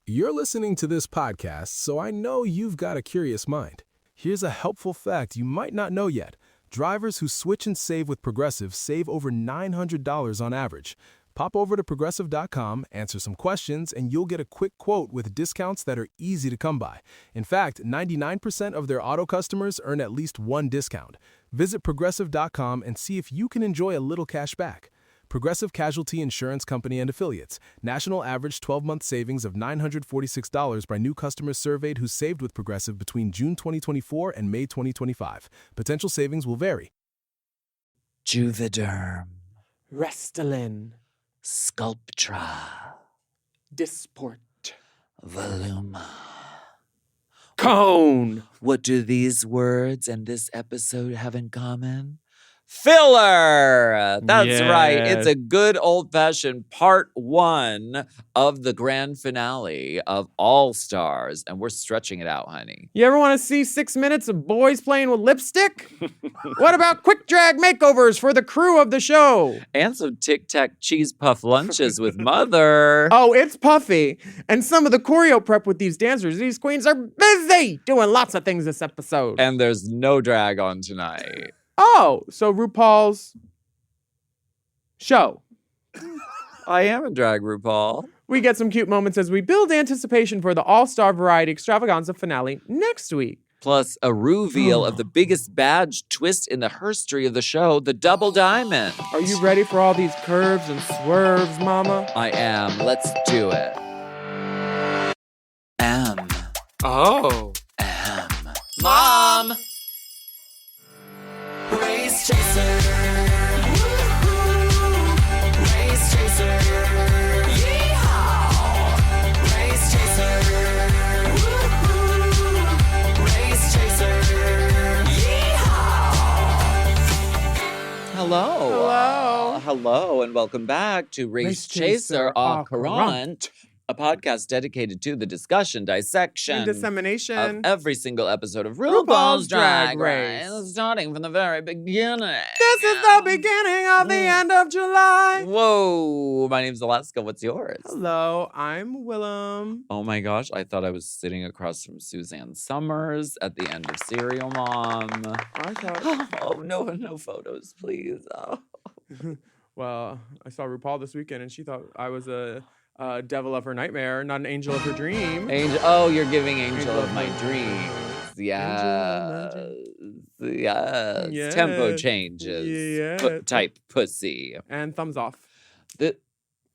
You're listening to this podcast, so I know you've got a curious mind. Here's a helpful fact you might not know yet. Drivers who switch and save with Progressive save over $900 on average. Pop over to Progressive.com, answer some questions, and you'll get a quick quote with discounts that are easy to come by. In fact, 99% of their auto customers earn at least one discount. Visit Progressive.com and see if you can enjoy a little cash back. Progressive Casualty Insurance Company and Affiliates. National average 12-month savings of $946 by new customers surveyed who saved with Progressive between June 2024 and May 2025. Potential savings will vary. Juvederm. Restylane. Sculptra. Dysport. Voluma. Cone. What do these words and this episode have in common? Filler! That's right. It's a good old-fashioned part one of the grand finale of All Stars, and we're stretching it out, honey. You ever want to see 6 minutes of boys playing with lipstick? What about quick drag makeovers for the crew of the show? And some Tic Tac cheese puff lunches with Mother. Oh, it's puffy. And some of the choreo prep with these dancers. These queens are busy doing lots of things this episode. And there's no drag on tonight. Oh, so RuPaul's show. I am a drag RuPaul. We get some cute moments as we build anticipation for the All-Star Variety Extravaganza finale next week. Plus a reveal of the biggest badge twist in the history of the show, the double diamond. Are you ready for all these curves and swerves, mama? I am. Let's do it. M. Oh. M. Mom! Race chaser, woo-hoo. Race chaser, yeehaw. Race chaser, woo-hoo. Race chaser, yeehaw. Hello. Hello, and welcome back to Race Chaser au Courant, a podcast dedicated to the discussion, dissection, And dissemination of every single episode of RuPaul's RuPaul's Drag Drag Race. Race, starting from the very beginning. This is the beginning of the end of July. Whoa, my name's Alaska. What's yours? Hello, I'm Willam. Oh my gosh, I thought I was sitting across from Suzanne Summers at the end of Serial Mom. I thought, Oh, no photos, please. Oh. well, I saw RuPaul this weekend and she thought I was a devil of her nightmare, not an angel of her dream. Angel, oh, you're giving Angel of my Dreams. dreams. Yes. Yes. Tempo changes. Yes. Type pussy. And thumbs off.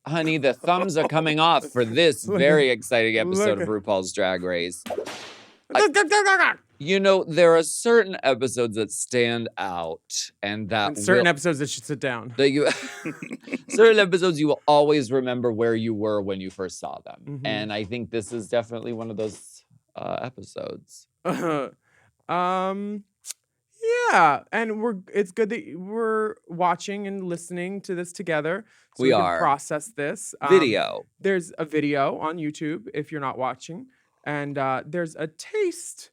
Honey, the thumbs are coming off for this very exciting episode of RuPaul's Drag Race. You know, there are certain episodes that stand out, and that And certain episodes that should sit down. that you certain episodes you will always remember where you were when you first saw them, Mhm. and I think this is definitely one of those episodes. Yeah, and it's good that we're watching and listening to this together. So We can are. process this. Video. There's a video on YouTube if you're not watching, and there's a taste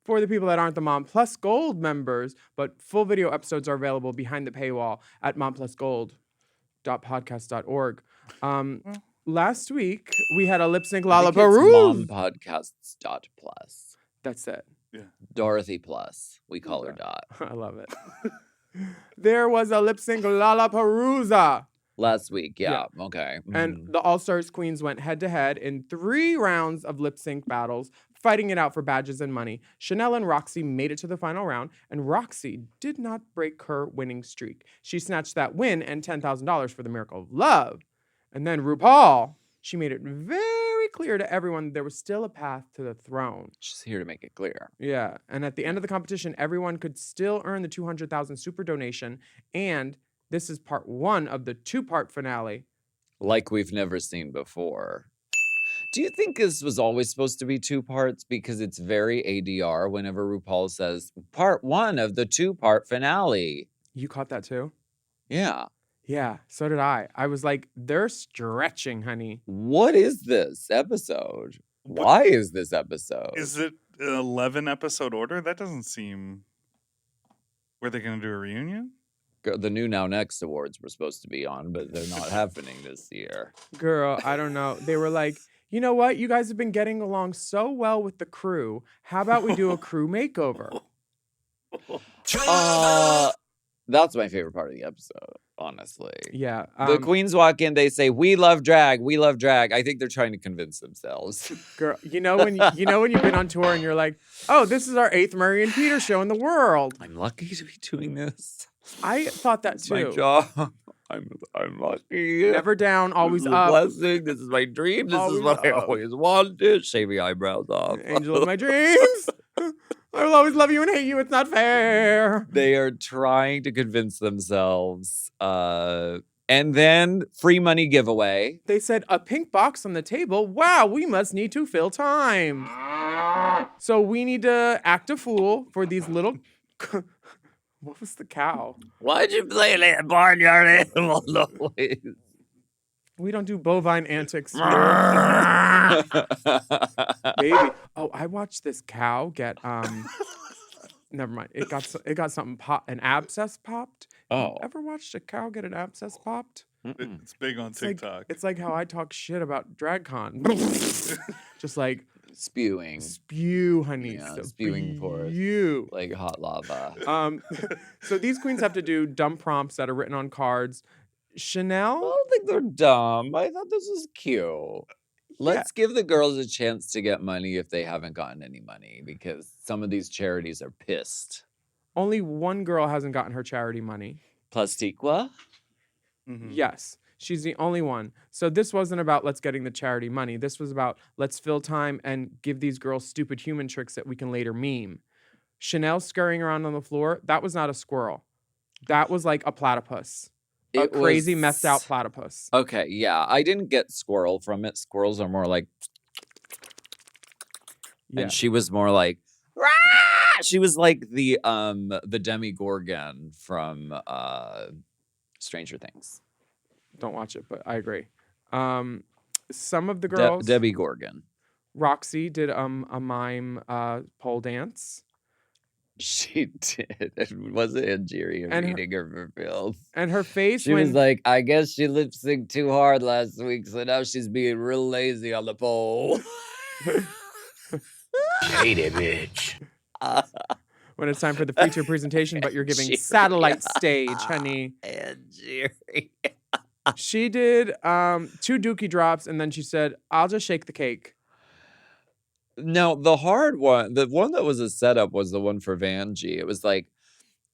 for the people that aren't the Mom Plus Gold members, but full video episodes are available behind the paywall at momplusgold.podcast.org. Last week we had a lip sync Lollapalooza. Mompodcasts.plus. That's it. Dorothy Plus. We call her Dot. I love it. There was a lip sync Lollapalooza. Last week, yeah. Okay. And the All Stars Queens went head to head in 3 rounds of lip sync battles, fighting it out for badges and money. Chanel and Roxxxy made it to the final round, and Roxxxy did not break her winning streak. She snatched that win and $10,000 for the Miracle of Love. And then RuPaul, she made it very clear to everyone there was still a path to the throne. She's here to make it clear. Yeah, and at the end of the competition, everyone could still earn the $200,000 super donation, and this is part 1 of the 2-part finale. Like we've never seen before. Do you think this was always supposed to be 2 parts? Because it's very ADR whenever RuPaul says, part 1 of the 2-part finale. You caught that too? Yeah. Yeah, so did I. I was like, they're stretching, honey. What is this episode? Why is this episode? Is it an 11-episode order? That doesn't seem... Were they going to do a reunion? The new Now Next awards were supposed to be on, but they're not happening this year. Girl, I don't know. They were like, You know what? You guys have been getting along so well with the crew. How about we do a crew makeover? That's my favorite part of the episode, honestly. Yeah. The queens walk in, they say, "We love drag, we love drag." I think they're trying to convince themselves. Girl, you know when you've been on tour and you're like, "Oh, this is our 8th Murray and Peter show in the world." I'm lucky to be doing this. I thought that It's too. my job. I'm lucky. Never down, always This is up. a blessing. This is my dream. This Always is what I up. always wanted. Shave your eyebrows off. Angel of my dreams. I will always love you and hate you. It's not fair. They are trying to convince themselves. And then free money giveaway. They said a pink box on the table. Wow, we must need to fill time. So we need to act a fool for these little. What was the cow? Why'd you play that barnyard animal noise? We don't do bovine antics here. Baby. Oh, I watched this cow get never mind. It got something an abscess popped. Oh. Ever watched a cow get an abscess popped? It's big on TikTok. It's like how I talk shit about DragCon. Just like Spewing. spew, honey. Yeah, spewing forth. Spew. Like hot lava. So these queens have to do dumb prompts that are written on cards. I Chanel, don't think they're dumb. I thought this was cute. Let's give the girls a chance to get money if they haven't gotten any money, because some of these charities are pissed. only one girl hasn't gotten her charity money. Plastiqua? Mhm. Yes, she's the only one. So this wasn't about let's getting the charity money. This was about let's fill time and give these girls stupid human tricks that we can later meme. Chanel scurrying around on the floor, that was not a squirrel. That was like a platypus. A It crazy, was- messed out platypus. Okay, yeah. I didn't get squirrel from it. Squirrels are more like, Yeah. and she was more like, "Rah!" She was like the Demigorgon from Stranger Things. Don't watch it, but I agree. Some of the girls, Debbie Gorgon. Roxxxy did a mime pole dance. She did. It wasn't Angeria And her- reading her Ruveal. And her face She when was like, I guess she lip synced too hard last week, so now she's being real lazy on the pole. Lady bitch. when it's time for the feature presentation, but you're giving Angeria. satellite stage, honey. Angeria. She did 2 dookie drops, and then she said, I'll just shake the cake. No, the hard one, the one that was a setup was the one for Vanjie. It was like,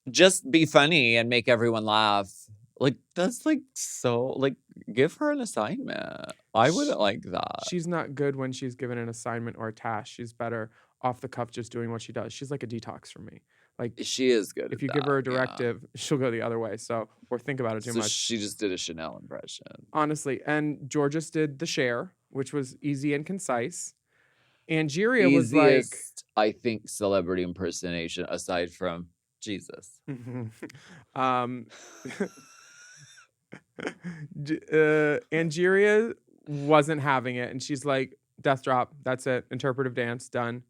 just be funny and make everyone laugh. Like, that's like so, like, give her an assignment. I wouldn't like that. She's not good when she's given an assignment or a task. She's better off the cuff just doing what she does. She's like a detox for me. Like, She is good. if at you give her a that, yeah. directive, she'll go the other way. So, or think about it too So much. she just did a Chanel impression. Honestly. And Georges did the share, which was easy and concise. Angeria was like, Easiest, I think, celebrity impersonation aside from Jesus. Angeria wasn't having it, and she's like, "Death drop, that's it. Interpretive dance done."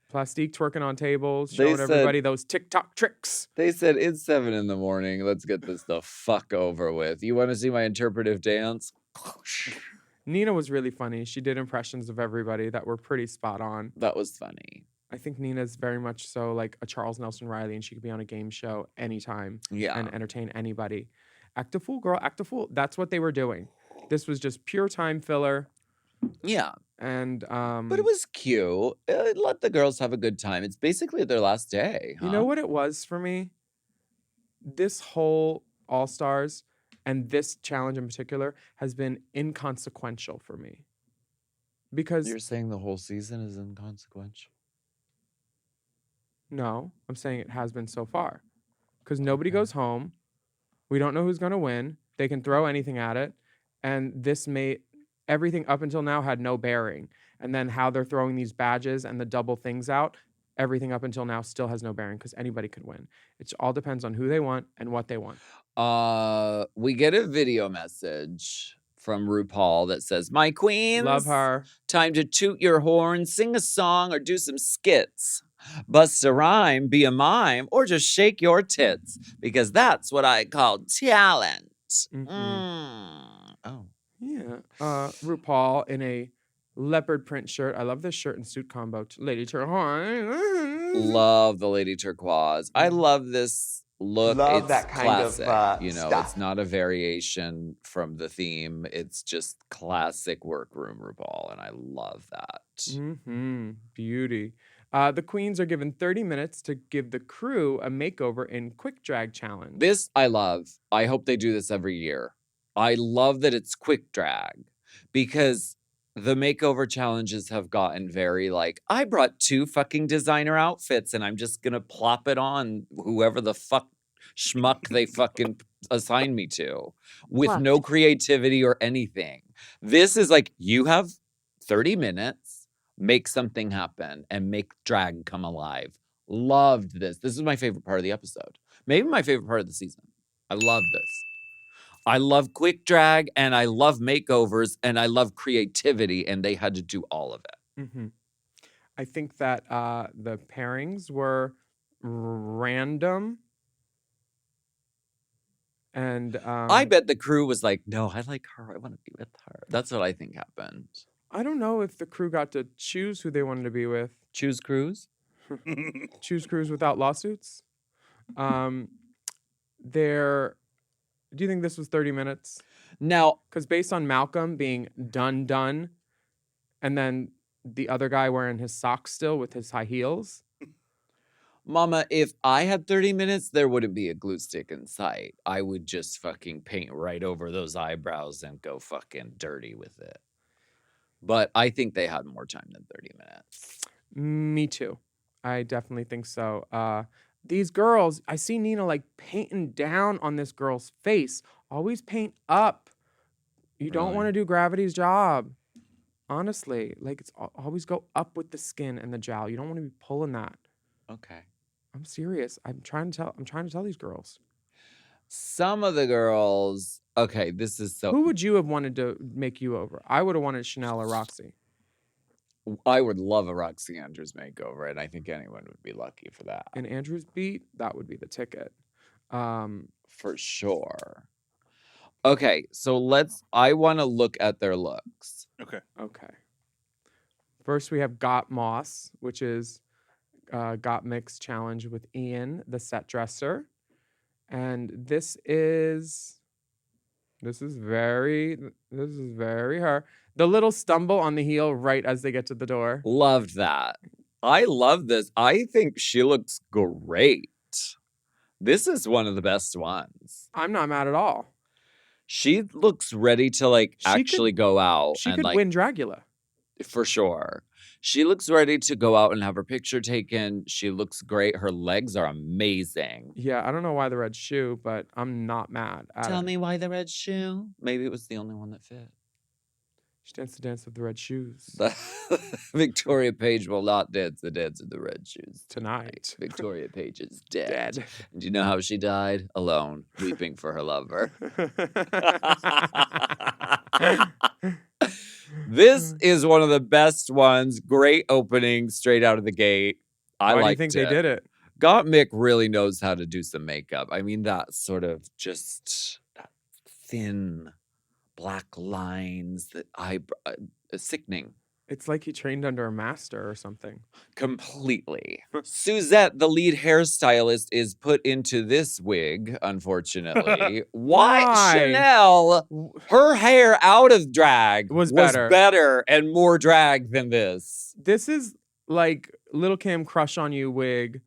Plastique twerking on tables, They showing said- everybody those TikTok tricks. They said it's 7 a.m. Let's get this the fuck over with. You want to see my interpretive dance? Nina was really funny. She did impressions of everybody that were pretty spot on. That was funny. I think Nina's very much so like a Charles Nelson Riley, and she could be on a game show anytime Yeah. and entertain anybody. Act a fool, girl. Act a fool. That's what they were doing. This was just pure time filler. Yeah. And But it was cute. It let the girls have a good time. It's basically their last day. you know what it was for me? This whole All Stars and this challenge in particular has been inconsequential for me. Because You're saying the whole season is inconsequential? no, I'm saying it has been so far. Because nobody goes home. We don't know who's going to win. They can throw anything at it. And this made everything up until now had no bearing. And then how they're throwing these badges and the double things out, everything up until now still has no bearing because anybody could win. It all depends on who they want and what they want. We get a video message from RuPaul that says, "My queens, Love her. time to toot your horn, sing a song, or do some skits. Bust a rhyme, be a mime, or just shake your tits, because that's what I call talent." Mhm. Mm. Oh. Yeah. RuPaul in a leopard print shirt. I love this shirt and suit combo. Lady turquoise. Love the Lady Turquoise. I love this look. Love It's that kind of, classic. It's stuff. not a variation from the theme. It's just classic workroom RuPaul, and I love that. Beauty. The queens are given 30 minutes to give the crew a makeover in quick drag challenge. This I love. I hope they do this every year. I love that it's quick drag because the makeover challenges have gotten very like, I brought 2 fucking designer outfits and I'm just gonna plop it on whoever the fuck schmuck they fucking assign me to with no creativity or anything. This is like, you have 30 minutes, make something happen and make drag come alive. Loved this. This is my favorite part of the episode. Maybe my favorite part of the season. I love this. I love quick drag and I love makeovers and I love creativity, and they had to do all of it. I think that the pairings were random. And I bet the crew was like, no, I like her. I want to be with her. That's what I think happened. I don't know if the crew got to choose who they wanted to be with. Choose crews? Choose crews without lawsuits. Do you think this was 30 minutes? Now, Because based on Malcolm being done, and then the other guy wearing his socks still with his high heels. Mama, if I had 30 minutes, there wouldn't be a glue stick in sight. I would just fucking paint right over those eyebrows and go fucking dirty with it. But I think they had more time than 30 minutes. Me too. I definitely think so. These girls, I see Nina like painting down on this girl's face. Always paint up. You don't want to do Gravity's job. Honestly, like it's always go up with the skin and the jowl. You don't want to be pulling that. Okay. I'm serious. I'm trying to tell these girls. Some of the girls, okay, this is so. Who would you have wanted to make you over? I would have wanted Chanel or Roxxxy. I would love a Roxy Andrews makeover, and I think anyone would be lucky for that. And Andrew's beat, that would be the ticket. For sure. Okay, so I want to look at their looks. Okay. First, we have Got Moss, which is Got Mix Challenge with Ian, the set dresser. And this is very her. The little stumble on the heel right as they get to the door. Loved that. I love this. I think she looks great. This is one of the best ones. I'm not mad at all. She looks ready to actually go out. She and could win Dragula. For sure. She looks ready to go out and have her picture taken. She looks great. Her legs are amazing. Yeah, I don't know why the red shoe, but I'm not mad at Tell it. me why the red shoe? Maybe it was the only one that fit. She danced the dance of the red shoes. Victoria Page will not dance the dance of the red shoes Tonight. Victoria Page is dead. Dead. Do you know how she died? Alone, weeping for her lover. This is one of the best ones. Great opening straight out of the gate. Why do you think they did it? Got Mick really knows how to do some makeup. I mean, that sort of just thin black lines, that sickening. It's like he trained under a master or something. Completely. Suzette, the lead hairstylist, is put into this wig, unfortunately. Why? Chanel, her hair out of drag was better and more drag than this. This is like Little Kim Crush on You wig.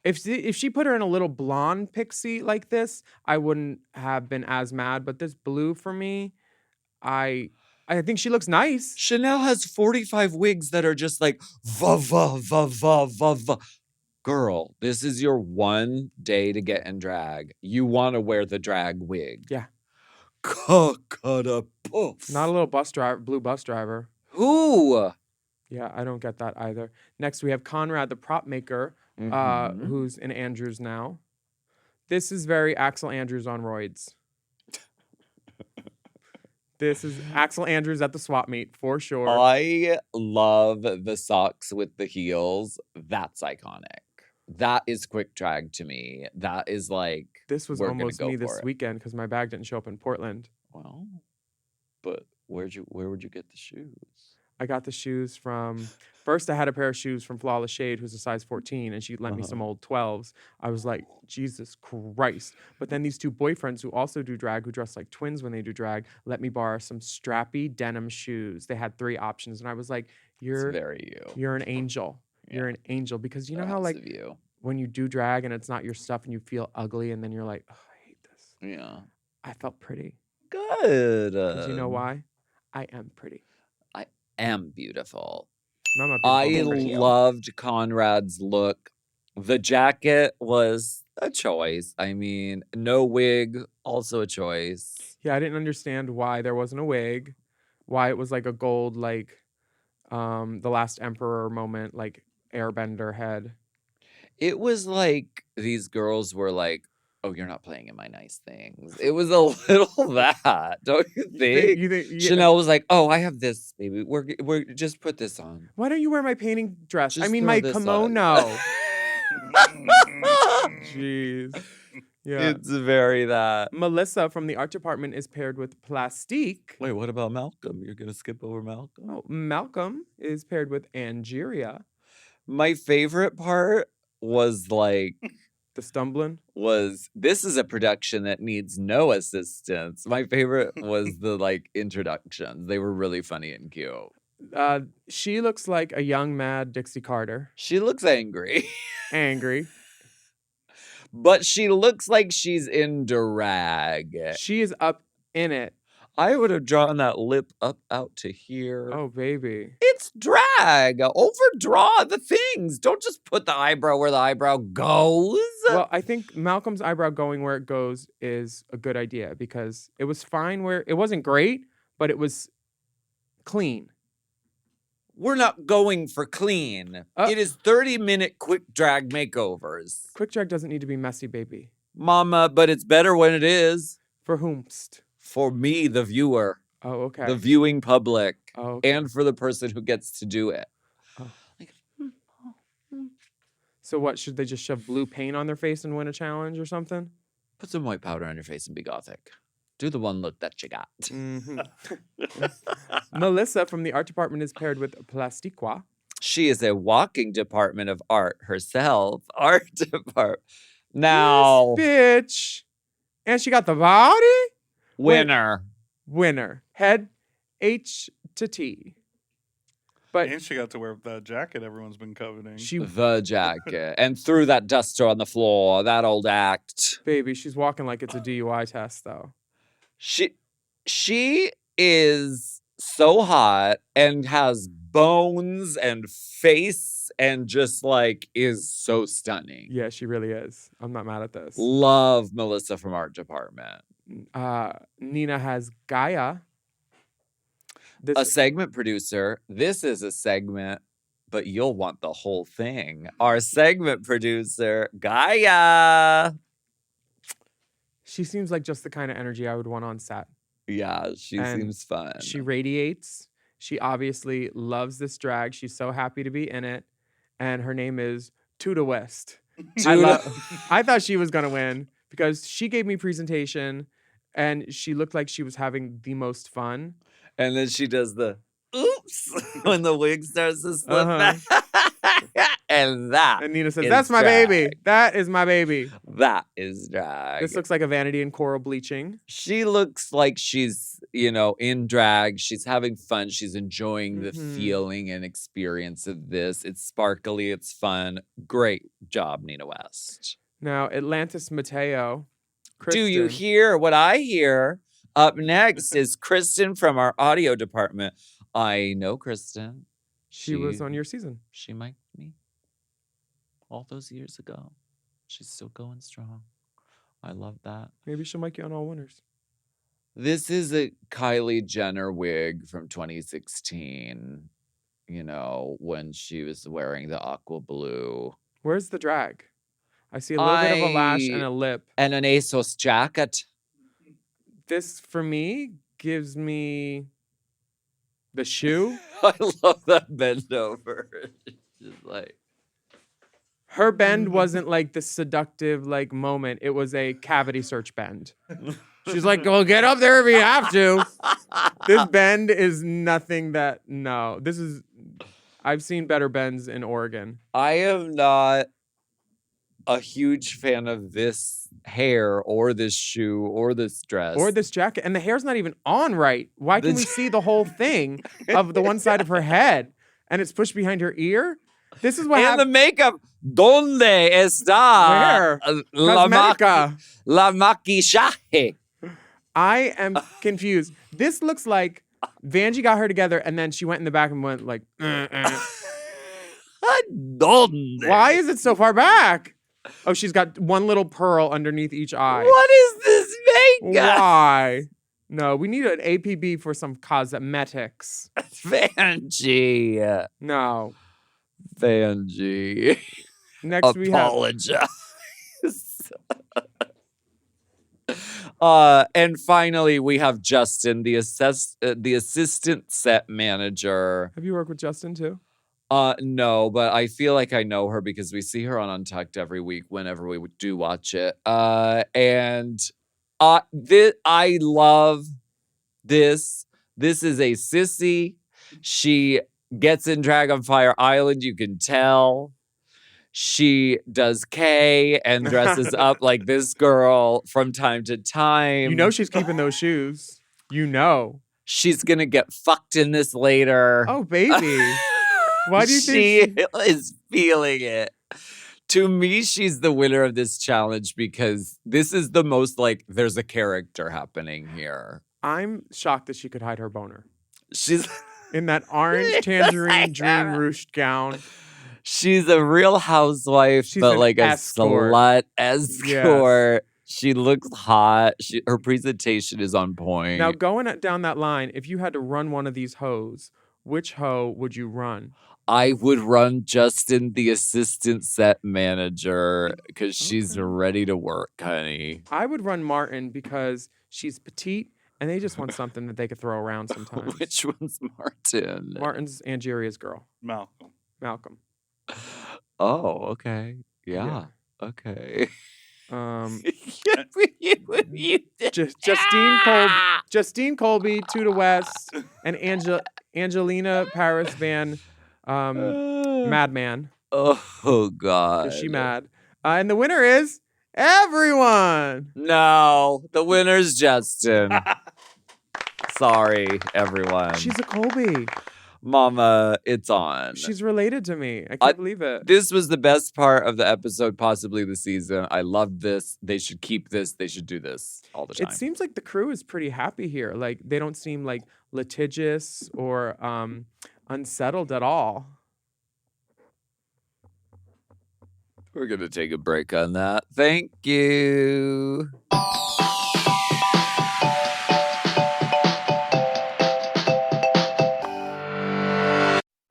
If she put her in a little blonde pixie like this, I wouldn't have been as mad. But this blue for me, I think she looks nice. Chanel has 45 wigs that are just like, va, va, va, va, va, va. Girl, this is your one day to get in drag. You want to wear the drag wig. Yeah. Cut a poof. Not a little blue bus driver. Who? Yeah, I don't get that either. Next, we have Conrad, the prop maker, who's in Andrews now. This is very Axel Andrews on roids. This is Axel Andrews at the swap meet, for sure. I love the socks with the heels. That's iconic. That is quick drag to me. That is like, this was almost me this weekend because my bag didn't show up in Portland. Well, but where would you get the shoes? I got the shoes from. First, I had a pair of shoes from Flawless Shade, who's a size 14, and she lent me some old 12s. I was like, Jesus Christ. But then these two boyfriends who also do drag, who dress like twins when they do drag, let me borrow some strappy denim shoes. They had 3 options. And I was like, It's very you. you're an angel. Yeah. You're an angel. Because you know So how, nice like, of you. when you do drag and it's not your stuff and you feel ugly and then you're like, oh, I hate this. Yeah. I felt pretty. Good. Because you know why? I am pretty. I am beautiful. No, I'm not I beautiful, I'm pretty. loved Conrad's look. The jacket was a choice. I mean, no wig, also a choice. Yeah, I didn't understand why there wasn't a wig, why it was like a gold, like the Last Emperor moment, like airbender head. It was like these girls were like, oh, you're not playing in my nice things. It was a little that, don't you think? You think Chanel was like, oh, I have this, baby. We're just put this on. Why don't you wear my painting dress? I Just mean, throw my this on." kimono. Jeez. Yeah. It's very that. Melissa from the art department is paired with Plastique. Wait, what about Malcolm? You're gonna skip over Malcolm? Oh, Malcolm is paired with Angeria. My favorite part was like The stumbling. this is a production that needs no assistance. My favorite was the like introductions. They were really funny and cute. She looks like a young mad Dixie Carter. She looks angry, Angry. but she looks like she's in drag. She is up in it. I would have drawn that lip up out to here. Oh, baby. It's drag. Overdraw the things. Don't just put the eyebrow where the eyebrow goes. Well, I think Malcolm's eyebrow going where it goes is a good idea because it was fine where it wasn't great, but it was clean. We're not going for clean. It is 30-minute quick drag makeovers. Quick drag doesn't need to be messy, baby. Mama, but it's better when it is. For whomst? For me, the viewer, Oh, okay. the viewing public, Oh, okay. and for the person who gets to do it. So what, should they just shove blue paint on their face and win a challenge or something? Put some white powder on your face and be gothic. Do the one look that you got. Mm-hmm. Melissa from the art department is paired with Plastiqua. She is a walking department of art herself. Art department. Now, Yes, bitch. And she got the body? winner. Winner. Head H to T. But And she got to wear that jacket everyone's been coveting. she, The jacket. And threw that duster on the floor. That old act. baby, she's walking like it's a DUI test, though. She is so hot and has bones and face and just like is so stunning. Yeah, she really is. I'm not mad at this. Love Melissa from art department. Nina has Gaia. This A segment producer. This is a segment, but you'll want the whole thing. Our segment producer, Gaia. she seems like just the kind of energy I would want on set. Yeah, she And seems fun. She radiates. She obviously loves this drag. She's so happy to be in it. And her name is Tuda West. I thought she was going to win because she gave me presentation and she looked like she was having the most fun. And then she does the oops when the wig starts to slip Uh-huh. back. And that And Nina says, is that's my baby. drag. That is my baby. That is drag. This looks like a vanity and coral bleaching. She looks like she's, in drag. She's having fun. She's enjoying the Mhm. feeling and experience of this. It's sparkly. It's fun. Great job, Nina West. Now, Atlantis Mateo. Do you Kristen, hear what I hear? Up next is Kristen from our audio department. I know Kristen. She was on your season. She mic'd me all those years ago. She's still going strong. I love that. Maybe she'll make you on All Winners. This is a Kylie Jenner wig from 2016, when she was wearing the aqua blue. Where's the drag? I see a little bit of a lash and a lip. And an ASOS jacket. This, for me, gives me the shoe. I love that bend over. Just like, Her bend wasn't like the seductive moment. It was a cavity search bend. She's like, well, get up there if you have to. This bend is nothing that, no. I've seen better bends in Oregon. I am not a huge fan of this hair or this shoe or this dress. Or this jacket. And the hair's not even on right. Why can we see the whole thing of the one side of her head? And it's pushed behind her ear? This is what and the makeup. ¿Dónde está Where? Cosmetica. la maquillaje? I am confused. This looks like Vanjie got her together and then she went in the back and went like, ¿Dónde? Why is it so far back? Oh, she's got one little pearl underneath each eye. What is this makeup? Why? No, we need an APB for some cosmetics. Vanjie. No. Vanjie. Next we have... Apologize. And finally, we have Justin, the assistant set manager. Have you worked with Justin too? No, but I feel like I know her because we see her on Untucked every week whenever we do watch it. And I love this. This is a sissy. She gets in Dragonfire Island, you can tell. She does K and dresses up like this girl from time to time. You know she's keeping those shoes. You know. She's going to get fucked in this later. Oh, baby. Why do you think she is feeling it? To me, she's the winner of this challenge because this is the most like there's a character happening here. I'm shocked that she could hide her boner. She's in that orange tangerine dream ruched gown. She's a real housewife, but like escort. A slut escort. Yes. She looks hot. Her presentation is on point. Now, going down that line, if you had to run one of these hoes, which hoe would you run? I would run Justin, the assistant set manager, because she's ready to work, honey. I would run Martin because she's petite and they just want something that they could throw around sometimes. Which one's Martin? Martin's Angeria's girl. Malcolm. Oh, okay. Yeah. Okay. Justine Colby, Tuda West, and Angelina Paris Van Madman. Oh, God. Is she mad? And the winner is everyone. No, the winner's Justin. Sorry, everyone. She's a Colby. Mama, it's on. She's related to me. I can't believe it. This was the best part of the episode, possibly the season. I loved this. They should keep this. They should do this all the time. It seems like the crew is pretty happy here. Like, they don't seem like litigious or unsettled at all. We're going to take a break on that. Thank you.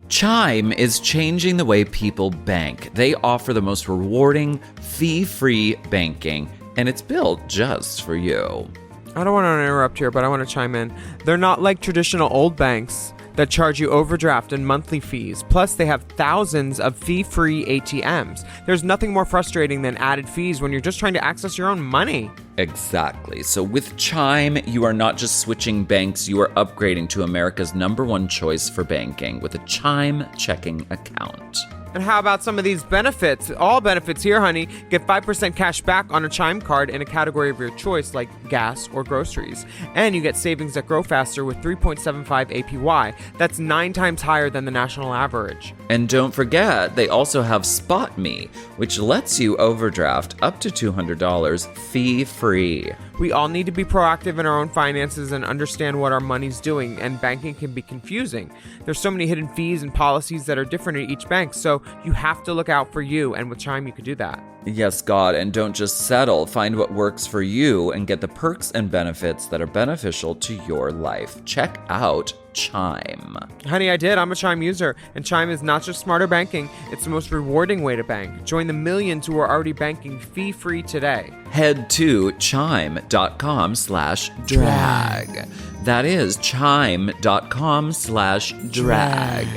Chime is changing the way people bank. They offer the most rewarding, fee-free banking, and it's built just for you. I don't want to interrupt here, but I want to chime in. They're not like traditional old banks that charge you overdraft and monthly fees. Plus, they have thousands of fee-free ATMs. There's nothing more frustrating than added fees when you're just trying to access your own money. Exactly. So with Chime, you are not just switching banks, you are upgrading to America's #1 choice for banking with a Chime checking account. And how about some of these benefits? All benefits here, honey. Get 5% cash back on a Chime card in a category of your choice, like gas or groceries. And you get savings that grow faster with 3.75 APY. That's 9 times higher than the national average. And don't forget, they also have Spot Me, which lets you overdraft up to $200 fee-free. We all need to be proactive in our own finances and understand what our money's doing, and banking can be confusing. There's so many hidden fees and policies that are different at each bank, so you have to look out for you, and with Chime you could do that. Yes, God, and don't just settle. Find what works for you and get the perks and benefits that are beneficial to your life. Check out Chime. Honey, I did. I'm a Chime user, and Chime is not just smarter banking, it's the most rewarding way to bank. Join the millions who are already banking fee-free today. Head to chime.com/drag. That is chime.com/drag.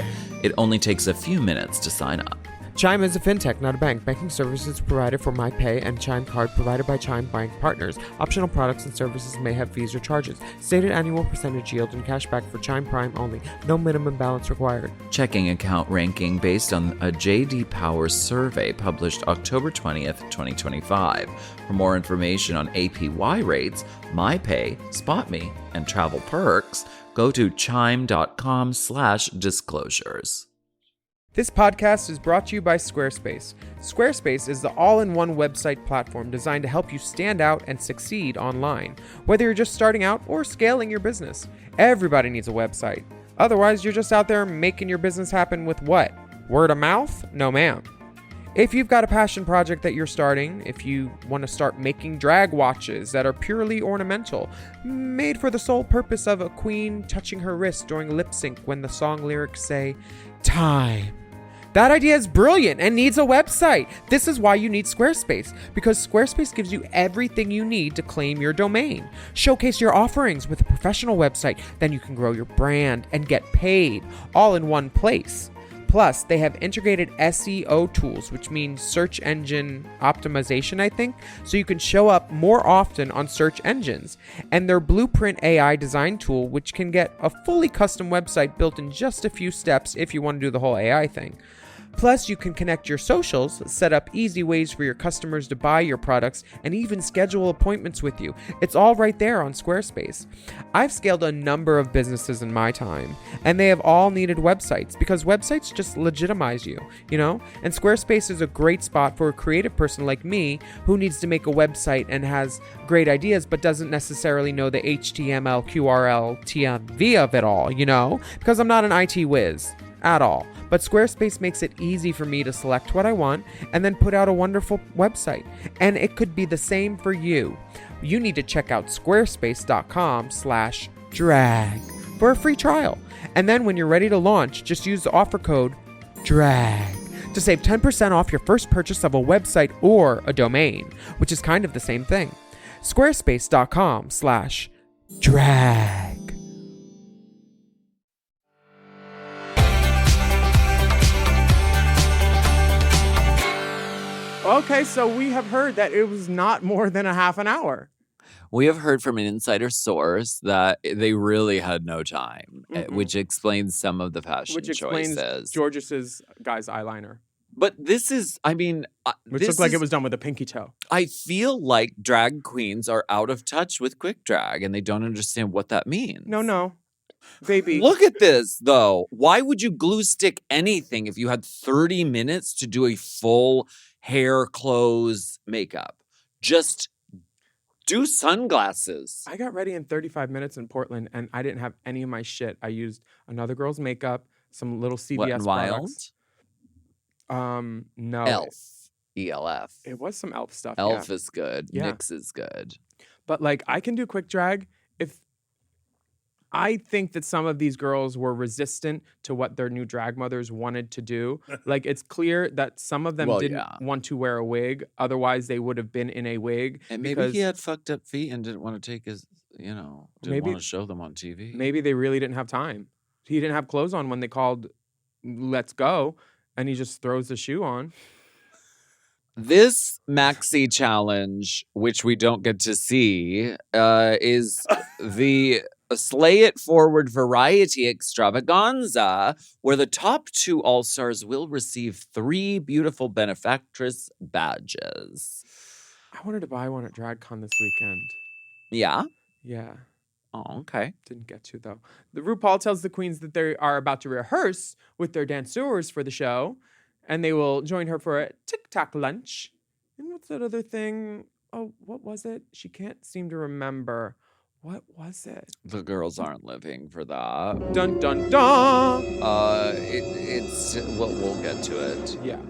It only takes a few minutes to sign up. Chime is a fintech, not a bank. Banking services provided for MyPay and Chime Card provided by Chime Bank partners. Optional products and services may have fees or charges. Stated annual percentage yield and cashback for Chime Prime only. No minimum balance required. Checking account ranking based on a J.D. Power survey published October 20th, 2025. For more information on APY rates, MyPay, SpotMe, and travel perks, go to chime.com/disclosures. This podcast is brought to you by Squarespace. Squarespace is the all-in-one website platform designed to help you stand out and succeed online. Whether you're just starting out or scaling your business, everybody needs a website. Otherwise, you're just out there making your business happen with what? Word of mouth? No, ma'am. If you've got a passion project that you're starting, if you want to start making drag watches that are purely ornamental, made for the sole purpose of a queen touching her wrist during lip sync when the song lyrics say, time. That idea is brilliant and needs a website. This is why you need Squarespace, because Squarespace gives you everything you need to claim your domain. Showcase your offerings with a professional website, then you can grow your brand and get paid all in one place. Plus, they have integrated SEO tools, which means search engine optimization, I think, so you can show up more often on search engines. And their Blueprint AI design tool, which can get a fully custom website built in just a few steps if you want to do the whole AI thing. Plus, you can connect your socials, set up easy ways for your customers to buy your products, and even schedule appointments with you. It's all right there on Squarespace. I've scaled a number of businesses in my time, and they have all needed websites because websites just legitimize you, you know? And Squarespace is a great spot for a creative person like me who needs to make a website and has great ideas but doesn't necessarily know the HTML, QRL, TMV of it all, you know? Because I'm not an IT whiz at all. But Squarespace makes it easy for me to select what I want and then put out a wonderful website. And it could be the same for you. You need to check out squarespace.com/drag for a free trial. And then when you're ready to launch, just use the offer code DRAG to save 10% off your first purchase of a website or a domain, which is kind of the same thing. Squarespace.com/drag. Okay, so we have heard that it was not more than a half an hour. We have heard from an insider source that they really had no time, which explains some of the fashion Which explains choices. George's guy's eyeliner. But this is, I mean... Which looked like it was done with a pinky toe. I feel like drag queens are out of touch with quick drag, and they don't understand what that means. No. Baby. Look at this, though. Why would you glue stick anything if you had 30 minutes to do a full hair, clothes, makeup? Just do sunglasses. I got ready in 35 minutes in Portland, and I didn't have any of my shit. I used another girl's makeup, some little CVS Wet n Wild? products. No. Elf. ELF. It was some Elf stuff. Elf yeah. is good. Yeah. NYX is good. But like, I can do quick drag if I think that some of these girls were resistant to what their new drag mothers wanted to do. Like, it's clear that some of them didn't want to wear a wig. Otherwise, they would have been in a wig. And maybe he had fucked up feet and didn't want to take his, didn't want to show them on TV. Maybe they really didn't have time. He didn't have clothes on when they called, let's go. And he just throws the shoe on. This maxi challenge, which we don't get to see, is the Slay It Forward Variety Extravaganza, where the top 2 All-Stars will receive 3 beautiful benefactress badges. I wanted to buy one at DragCon this weekend. Yeah? Yeah. Oh, okay. Didn't get to, though. The RuPaul tells the queens that they are about to rehearse with their dancers for the show, and they will join her for a Tic Tac lunch. And what's that other thing? Oh, what was it? She can't seem to remember. What was it? The girls aren't living for that. Dun, dun, dun! We'll get to it. Yeah.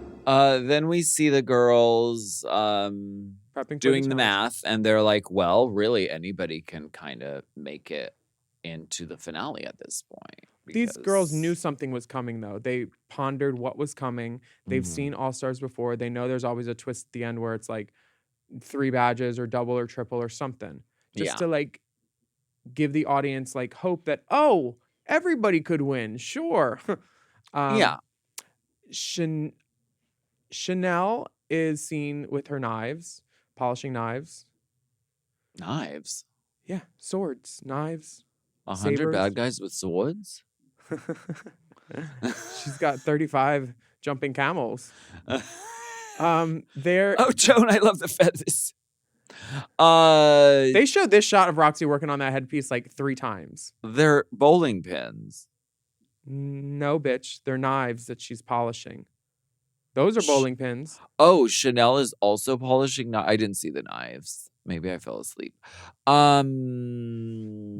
Then we see the girls Prepping doing the math, and they're like, well, really, anybody can kind of make it into the finale at this point. These girls knew something was coming, though. They pondered what was coming. They've seen All-Stars before. They know there's always a twist at the end where it's like 3 badges or double or triple or something. Just to like give the audience like hope that, oh, everybody could win. Sure. Chanel is seen with her knives, polishing knives. Knives. Yeah, swords, knives. 100 Sabers. bad guys with swords? She's got 35 jumping camels. There Oh, Joan, I love the feathers. they showed this shot of Roxxxy working on that headpiece like 3 times. They're bowling pins. No, bitch, they're knives that she's polishing. Those are bowling pins. Oh, Chanel is also polishing. I didn't see the knives. Maybe I fell asleep.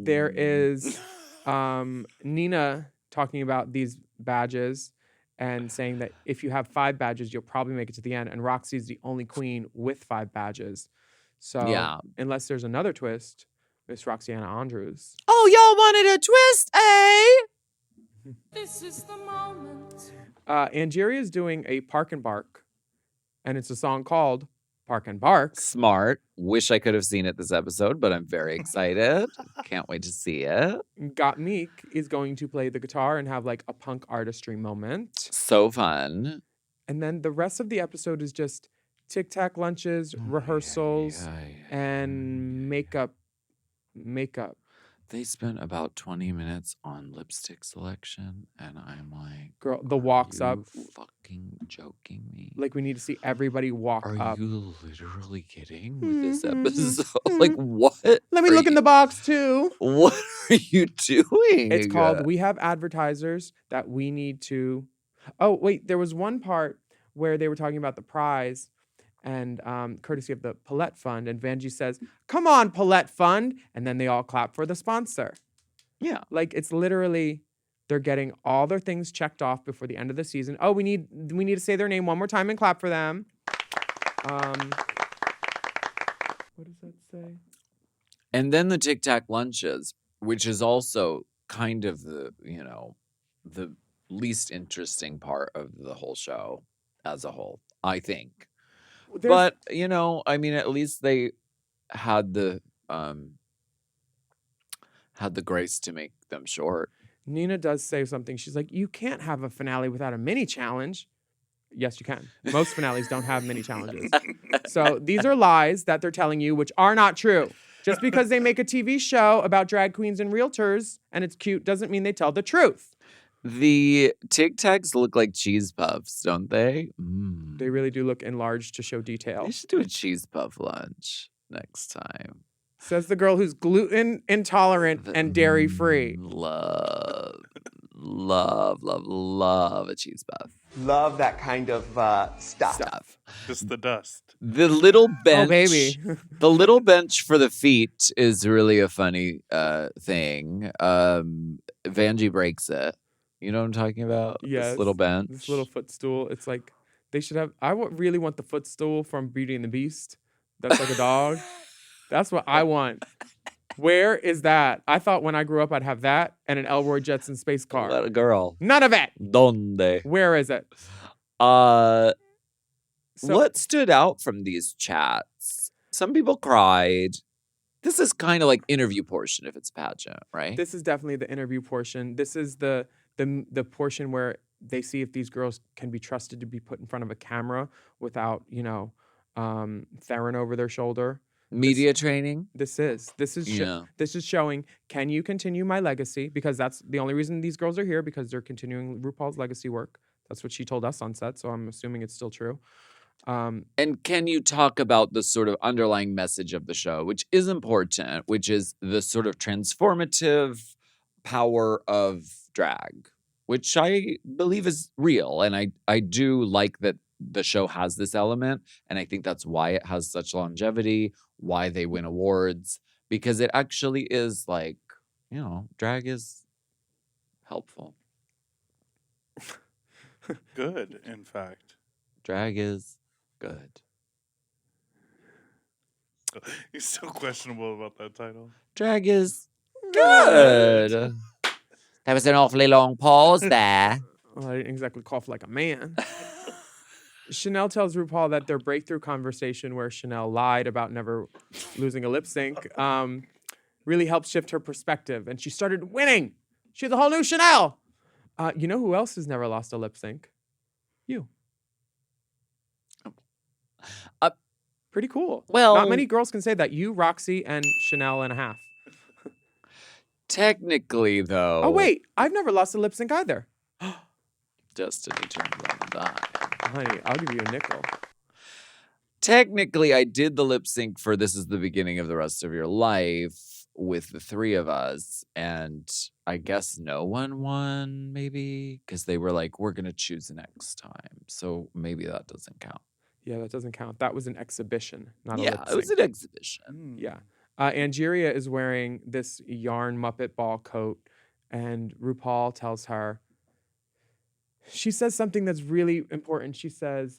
There is Nina talking about these badges and saying that if you have 5 badges, you'll probably make it to the end. And Roxxxy's the only queen with 5 badges. So Yeah. unless there's another twist, Miss Roxanna Andrews. Oh, y'all wanted a twist, eh? This is the moment. Angeria is doing a Park and Bark, and it's a song called Park and Bark. Smart. Wish I could have seen it this episode, but I'm very excited. Can't wait to see it. Got Meek is going to play the guitar and have like a punk artistry moment. So fun. And then the rest of the episode is just Tic Tac lunches, rehearsals, and makeup. They spent about 20 minutes on lipstick selection, and I'm like, Girl, the walks are up. you fucking joking me? Like we need to see everybody walk Are up. you literally kidding with this episode? Like, what? Let me are look in you- the box too. What are you doing? It's called We Have Advertisers That We Need to. Oh, wait, there was one part where they were talking about the prize and courtesy of the Paulette Fund. And Vanjie says, "Come on, Paulette Fund." And then they all clap for the sponsor. Yeah. Like it's literally they're getting all their things checked off before the end of the season. Oh, we need to say their name one more time and clap for them. What does that say? And then the Tic Tac lunches, which is also kind of the least interesting part of the whole show as a whole, I think. There's- But, I mean, at least they had the grace to make them short. Nina does say something. She's like, "You can't have a finale without a mini challenge." Yes, you can. Most finales don't have mini challenges. So these are lies that they're telling you, which are not true. Just because they make a TV show about drag queens and realtors and it's cute doesn't mean they tell the truth. The Tic Tacs look like cheese puffs, don't they? Mm. They really do look enlarged to show detail. They should do a cheese puff lunch next time. Says the girl who's gluten intolerant and dairy free. Love a cheese puff. Love that kind of stuff. Just the dust. The little bench, Oh, baby. the little bench for the feet is really a funny thing. Vanjie breaks it. You know what I'm talking about? Yes. This little bench. This little footstool. It's like they should have. Really want the footstool from Beauty and the Beast. That's like a dog. That's what I want. Where is that? I thought when I grew up I'd have that and an Elroy Jetson space car. What a girl. None of it. Donde? Where is it? So So- what stood out from these chats? Some people cried. This is kind of like interview portion if it's pageant, right? This is definitely the interview portion. This is the portion where they see if these girls can be trusted to be put in front of a camera without, Theron over their shoulder. Media training. This is Yeah. this is showing, can you continue my legacy? Because that's the only reason these girls are here, because they're continuing RuPaul's legacy work. That's what she told us on set, so I'm assuming it's still true. And can you talk about the sort of underlying message of the show, which is important, which is the sort of transformative power of drag, which I believe is real. And I do like that the show has this element. And I think that's why it has such longevity, why they win awards, because it actually is like, drag is helpful. Good, in fact. Drag is good. He's so questionable about that title. Drag is good. That was an awfully long pause there. Well, I didn't exactly cough like a man. Chanel tells RuPaul that their breakthrough conversation where Chanel lied about never losing a lip sync really helped shift her perspective. And she started winning. She's a whole new Chanel. You know who else has never lost a lip sync? You. Pretty cool. Well, not many girls can say that. You, Roxxxy, and Chanel and a half. Technically, though. Oh, wait. I've never lost a lip sync either. Destiny turns on a dime. Honey, I'll give you a nickel. Technically, I did the lip sync for This Is the Beginning of the Rest of Your Life with the three of us. And I guess no one won, maybe, because they were like, we're going to choose next time. So maybe that doesn't count. Yeah, that doesn't count. That was an exhibition, not a lip sync. Yeah, it was an exhibition. Yeah. Angeria is wearing this yarn Muppet ball coat, and RuPaul tells her, she says something that's really important. She says,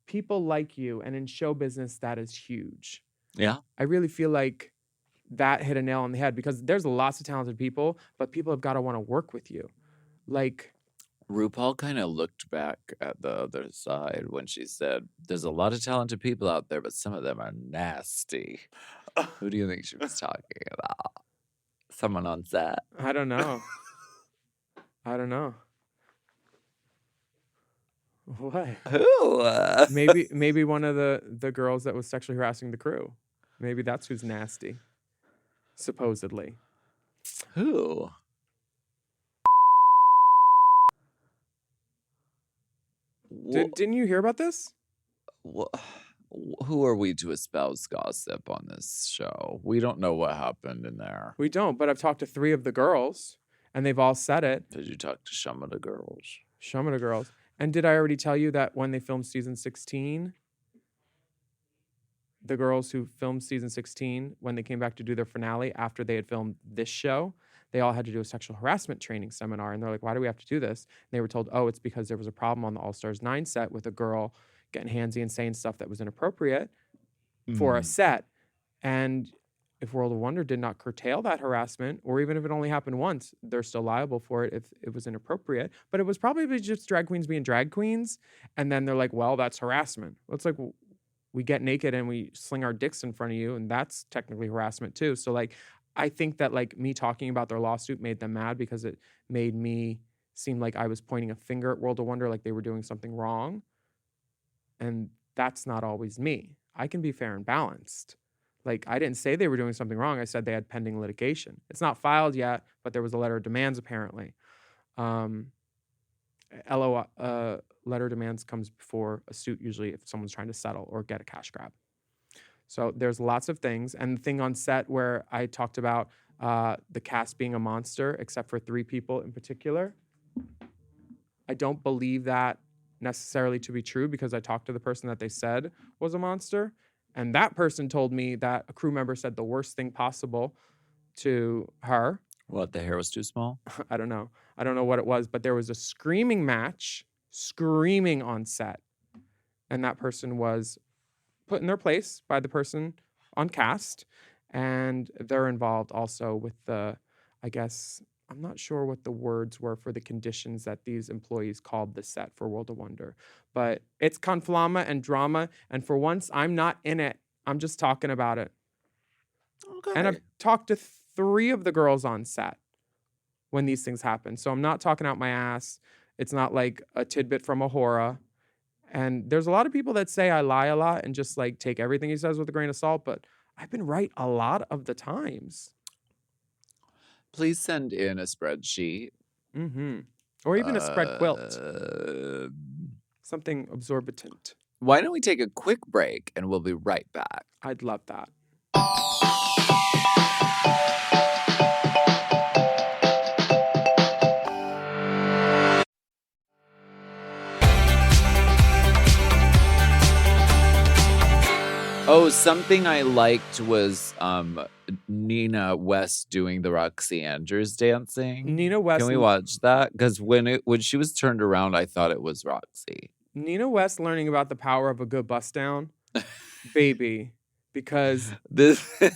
people like you, and in show business, that is huge. Yeah. I really feel like that hit a nail on the head because there's lots of talented people, but people have got to want to work with you. Like, RuPaul kind of looked back at the other side when she said, there's a lot of talented people out there, but some of them are nasty. Who do you think she was talking about? Someone on set? I don't know. I don't know. What? Who? Maybe one of the girls that was sexually harassing the crew. Maybe that's who's nasty. Supposedly. Who? Didn't you hear about this? Who are we to espouse gossip on this show? We don't know what happened in there. We don't, but I've talked to 3 of the girls, and they've all said it. Did you talk to some of the girls? Some of the girls. And did I already tell you that when they filmed season 16, the girls who filmed season 16, when they came back to do their finale after they had filmed this show, they all had to do a sexual harassment training seminar. And they're like, why do we have to do this? And they were told, oh, it's because there was a problem on the All Stars 9 set with a girl getting handsy and saying stuff that was inappropriate for a set. And if World of Wonder did not curtail that harassment, or even if it only happened once, they're still liable for it if it was inappropriate. But it was probably just drag queens being drag queens. And then they're like, well, that's harassment. Well, it's like, we get naked and we sling our dicks in front of you, and that's technically harassment too. So like, I think that like me talking about their lawsuit made them mad because it made me seem like I was pointing a finger at World of Wonder, like they were doing something wrong. And that's not always me. I can be fair and balanced. Like, I didn't say they were doing something wrong. I said they had pending litigation. It's not filed yet, but there was a letter of demands apparently. Letter of demands comes before a suit usually if someone's trying to settle or get a cash grab. So there's lots of things. And the thing on set where I talked about the cast being a monster, except for 3 people in particular, I don't believe that necessarily to be true because I talked to the person that they said was a monster. And that person told me that a crew member said the worst thing possible to her. What, the hair was too small? I don't know. I don't know what it was, but there was a screaming match, screaming on set. And that person was put in their place by the person on cast. And they're involved also with the, I guess, I'm not sure what the words were for the conditions that these employees called the set for World of Wonder. But it's conflama and drama. And for once, I'm not in it. I'm just talking about it. Okay. And I've talked to 3 of the girls on set when these things happen. So I'm not talking out my ass. It's not like a tidbit from a horror. And there's a lot of people that say I lie a lot and just like take everything he says with a grain of salt. But I've been right a lot of the times. Please send in a spreadsheet. Mm-hmm. Or even a spread quilt. Something absorbent. Why don't we take a quick break and we'll be right back. I'd love that. Oh, something I liked was Nina West doing the Roxy Andrews dancing. Nina West. Can we watch that? Because when she was turned around, I thought it was Roxy. Nina West learning about the power of a good bust down, baby. Because This it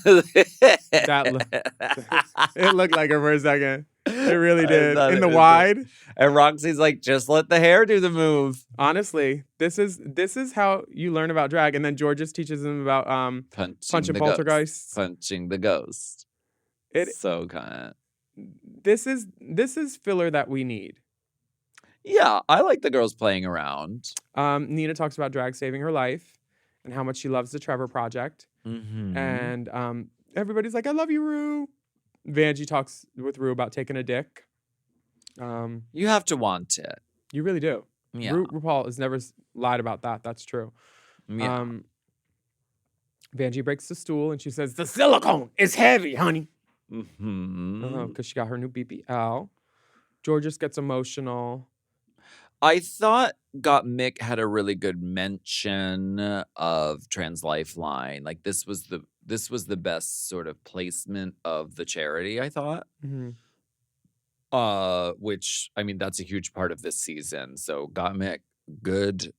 looked like her for a second. It really did. thought In it the was wide. And Roxy's like, just let the hair do the move. Honestly, this is how you learn about drag. And then Georges teaches them about punching the poltergeists. Ghost. Punching the ghost. It So kind of. this is filler that we need. Yeah, I like the girls playing around. Nina talks about drag saving her life and how much she loves the Trevor Project. Mm-hmm. And everybody's like, I love you, Rue. Vanjie talks with Rue about taking a dick. You have to want it. You really do. Yeah. RuPaul has never lied about that. That's true. Yeah. Vanjie breaks the stool and she says, the silicone is heavy, honey. Mm-hmm. Because she got her new BBL. Georges gets emotional. I thought Got Mick had a really good mention of Trans Lifeline. Like this was the best sort of placement of the charity, I thought. Mm-hmm. Which I mean that's a huge part of this season. So Got Mick, good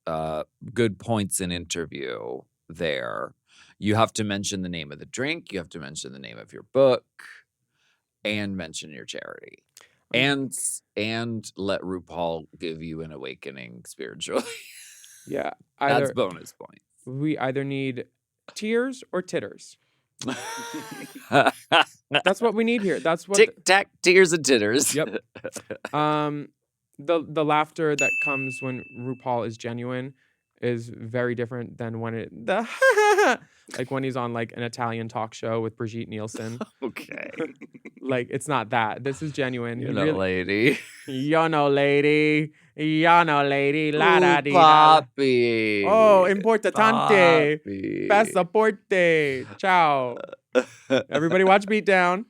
points in interview there. You have to mention the name of the drink, you have to mention the name of your book, and mention your charity. And let RuPaul give you an awakening spiritually. Yeah. That's bonus points. We either need tears or titters. That's what we need here. That's what Tic Tac, tears and titters. Yep. The laughter that comes when RuPaul is genuine is very different than when like when he's on like an Italian talk show with Brigitte Nielsen. Okay. Like it's not that. This is genuine. You know, lady. You know, lady. You know, lady. La da Ooh, dee da. papi. Oh, importante. Papi. Pasaporte. Ciao. Everybody watch Beatdown.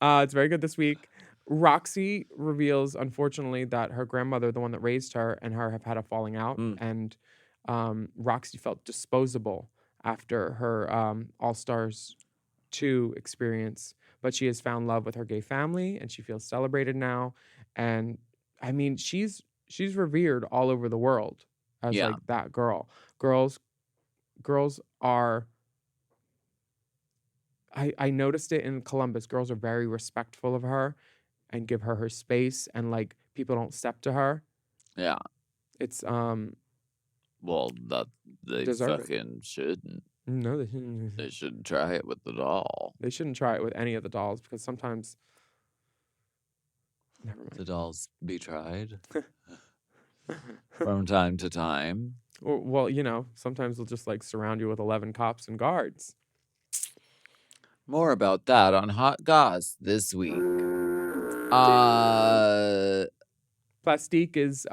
It's very good this week. Roxxxy reveals, unfortunately, that her grandmother, the one that raised her, and her have had a falling out. And Roxxxy felt disposable after her All-Stars 2 experience. But she has found love with her gay family, and she feels celebrated now. And, I mean, she's revered all over the world as, like, that girl. Girls are... I noticed it in Columbus. Girls are very respectful of her and give her space, and like people don't step to her. Yeah. It's well, that they deserve fucking shouldn't. No, they shouldn't. They shouldn't try it with the doll. They shouldn't try it with any of the dolls because sometimes. Never mind. The dolls be tried from time to time. Well, you know, sometimes they'll just like surround you with 11 cops and guards. More about that on Hot Goss this week. Plastique is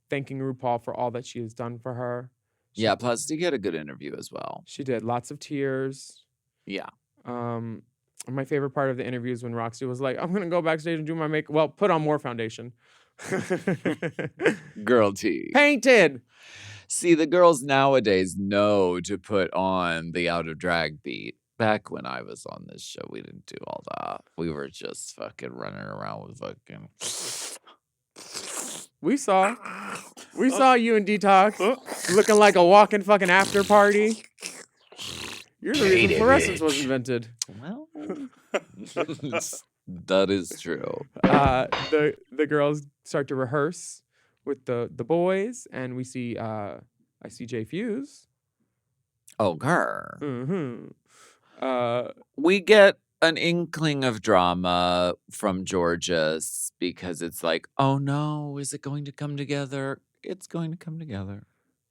thanking RuPaul for all that she has done for her. Yeah, Plastique had a good interview as well. She did. Lots of tears. Yeah. My favorite part of the interview is when Roxxxy was like, I'm going to go backstage and do my makeup. Well, put on more foundation. Girl tea. Painted. See, the girls nowadays know to put on the out of drag beat. Back when I was on this show, we didn't do all that. We were just fucking running around with fucking... We saw you in Detox looking like a walking fucking after party. You're the reason fluorescence was invented. Well, that is true. The girls start to rehearse with the boys, and we see I see Jay Fuse. Oh, her. Mm-hmm. We get an inkling of drama from Georges because it's like, oh no, is it going to come together? It's going to come together.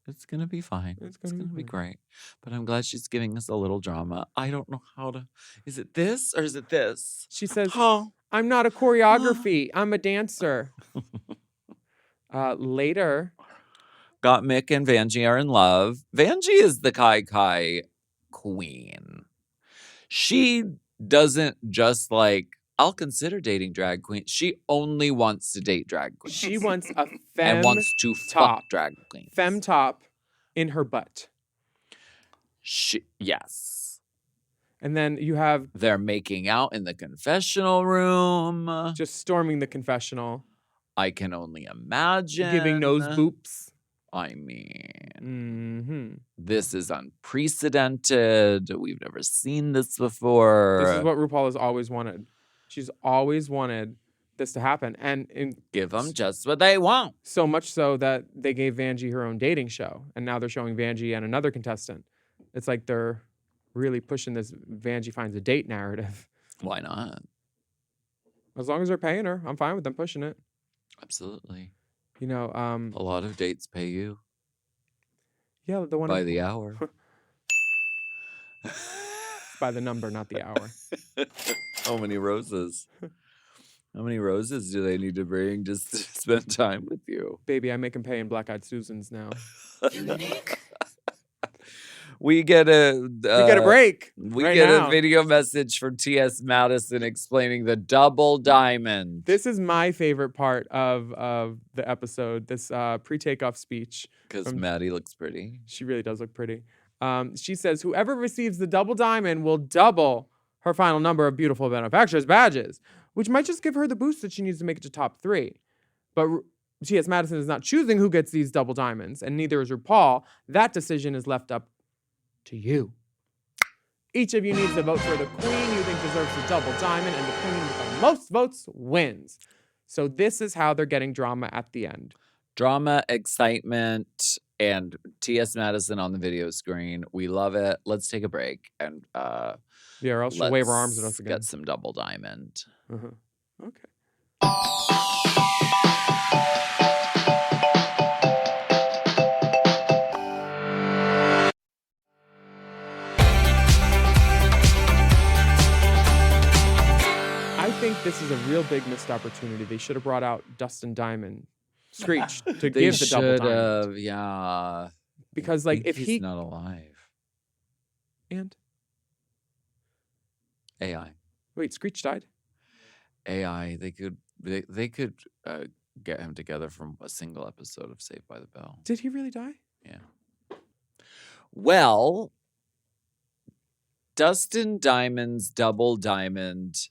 It's going to be fine. It's going to be great. But I'm glad she's giving us a little drama. I don't know how to... Is it this or is it this? She says, I'm not a choreography. I'm a dancer. Later... Got Mick and Vanjie are in love. Vanjie is the Kai queen. She doesn't just like, I'll consider dating drag queens. She only wants to date drag queens. She wants a and wants to fuck drag queens. Femme top in her butt. Yes. And then you have... They're making out in the confessional room. Just storming the confessional. I can only imagine. Giving nose boops. I mean, this is unprecedented. We've never seen this before. This is what RuPaul has always wanted. She's always wanted this to happen. And give them just what they want. So much so that they gave Vanjie her own dating show. And now they're showing Vanjie and another contestant. It's like they're really pushing this Vanjie finds a date narrative. Why not? As long as they're paying her, I'm fine with them pushing it. Absolutely. You know, A lot of dates pay you yeah, the one by the hour. by the number, not the hour. How many roses? How many roses do they need to bring just to spend time with you? Baby, I make him pay in Black-Eyed Susans now. We get a We get a break. We right get now. a video message from T.S. Madison explaining the double diamond. This is my favorite part of the episode. This pre-takeoff speech. Because Maddie looks pretty. She really does look pretty. She says, whoever receives the double diamond will double her final number of beautiful benefactors badges, which might just give her the boost that she needs to make it to top 3. But T.S. Madison is not choosing who gets these double diamonds, and neither is RuPaul. That decision is left up to you. Each of you needs to vote for the queen you think deserves the double diamond, and the queen with the most votes wins. So this is how they're getting drama at the end. Drama, excitement, and T.S. Madison on the video screen. We love it. Let's take a break and Yeah, or else she'll wave her arms at us again. Get some double diamond. Okay. I think this is a real big missed opportunity. They should have brought out Dustin Diamond, Screech, to They give the double should diamond. have, yeah. Because, I like, think if he's he not alive. and AI. wait, Screech died. AI. They could get him together from a single episode of Saved by the Bell. Did he really die? Yeah. Well, Dustin Diamond's double diamond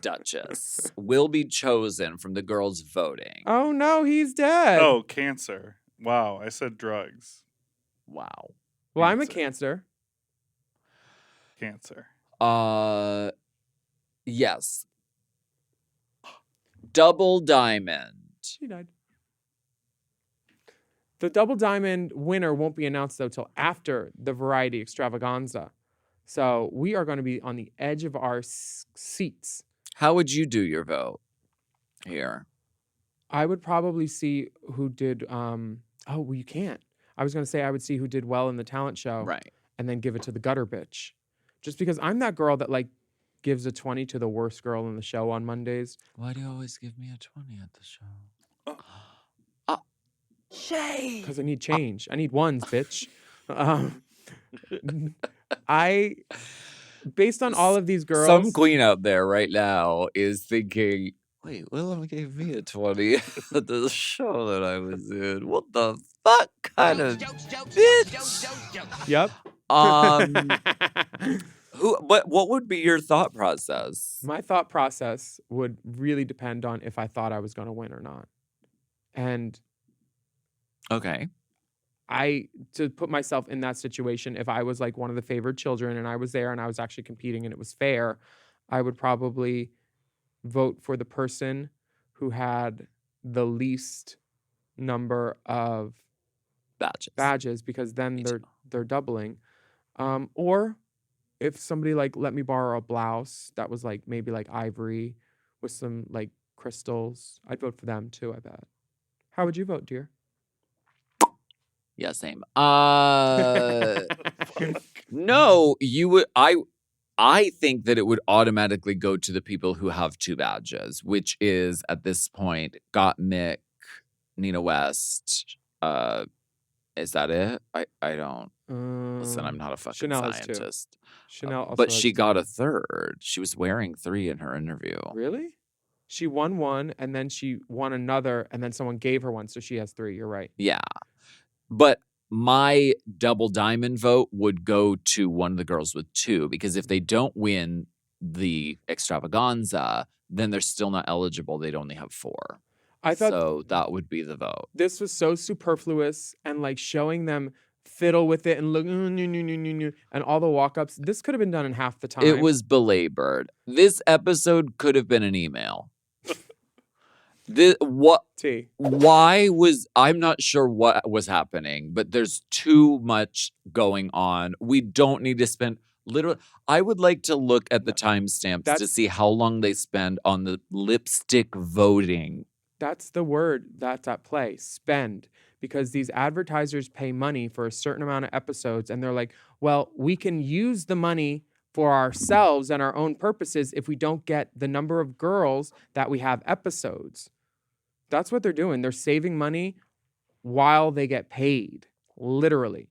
Duchess will be chosen from the girls voting. Oh no, he's dead. Oh, cancer. Wow, I said drugs. Wow. Well, I'm a Cancer. Cancer. Yes. Double diamond. She died. The double diamond winner won't be announced though till after the variety extravaganza. So we are going to be on the edge of our seats. How would you do your vote here? I would probably see who did. Oh, well, you can't. I was going to say I would see who did well in the talent show, Right. and then give it to the gutter bitch. Just because I'm that girl that like gives a 20 to the worst girl in the show on Mondays. Why do you always give me a 20 at the show? Shade. Because I need change. I need ones, bitch. Based on all of these girls. Some queen out there right now is thinking, wait, Willam gave me a 20 at the show that I was in. What the fuck kind of bitch? Yep. What would be your thought process? My thought process would really depend on if I thought I was going to win or not. And Okay. to put myself in that situation, if I was like one of the favored children and I was there and I was actually competing and it was fair, I would probably vote for the person who had the least number of badges because then they're doubling. Or if somebody like let me borrow a blouse that was like maybe like ivory with some like crystals, I'd vote for them too, I bet. How would you vote, dear? Yeah, same. No, you would. I think that it would automatically go to the people who have 2 badges, which is at this point Gottmik, Nina West. Is that it? I don't listen. I'm not a fucking Chanel has 2. scientist. Chanel also But has she 2. got a 3rd. She was wearing 3 in her interview. Really? She won one, and then she won another, and then someone gave her one, so she has 3. You're right. Yeah. But my double diamond vote would go to one of the girls with 2, because if they don't win the extravaganza, then they're still not eligible. They'd only have 4. I thought so that would be the vote. this was so superfluous, and like showing them fiddle with it and look, and all the walk-ups. This could have been done in half the time. It was belabored. This episode could have been an email. I'm not sure what was happening, but there's too much going on. We don't need to spend I would like to look at the timestamps to see how long they spend on the lipstick voting. That's the word that's at play. Spend. Because these advertisers pay money for a certain amount of episodes, and they're like, well, we can use the money for ourselves and our own purposes if we don't get the number of girls that we have episodes. That's what they're doing. They're saving money while they get paid, literally.